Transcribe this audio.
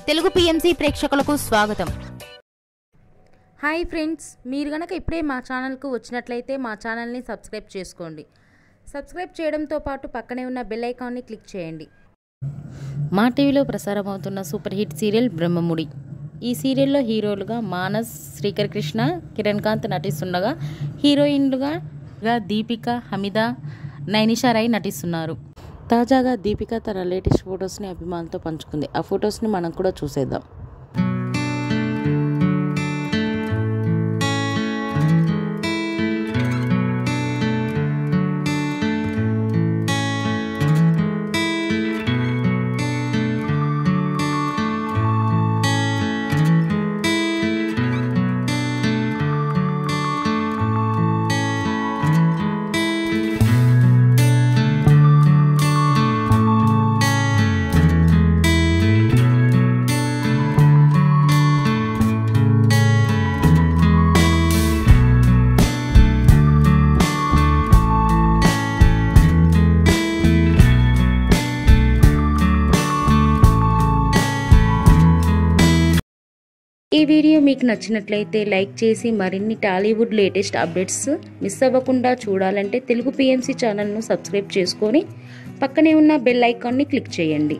Telugu PMC ప్రేక్షకులకు స్వాగతం. Hi friends, మీరు గనక ఇప్పుడే మా ఛానల్కు వచ్చినట్లయితే మా ఛానల్ని సబ్స్క్రైబ్ చేసుకోండి. సబ్స్క్రైబ్ చేయడంతో పాటు పక్కనే ఉన్న బెల్ ఐకాన్ని క్లిక్ చేయండి. మా టీవీలో ప్రసారమవుతున్న సూపర్ హిట్ సీరియల్ బ్రహ్మముడి. ఈ సీరియల్లో హీరోలుగా మానస్, శ్రీకర్ కృష్ణ, కిరణ్ కాంత్ నటిస్తుండగా హీరోయిన్లుగా దీపిక, హమీద, నైనిషా రాయ్ నటిస్తున్నారు. తాజాగా దీపిక తన లేటెస్ట్ ఫొటోస్ని అభిమానులతో పంచుకుంది. ఆ ఫొటోస్ని మనం కూడా చూసేద్దాం. ఈ వీడియో మీకు నచ్చినట్లయితే లైక్ చేసి మరిన్ని టాలీవుడ్ లేటెస్ట్ అప్డేట్స్ మిస్ అవ్వకుండా చూడాలంటే తెలుగు పిఎంసి ఛానల్ను సబ్స్క్రైబ్ చేసుకొని పక్కనే ఉన్న బెల్ ఐకాన్ని క్లిక్ చేయండి.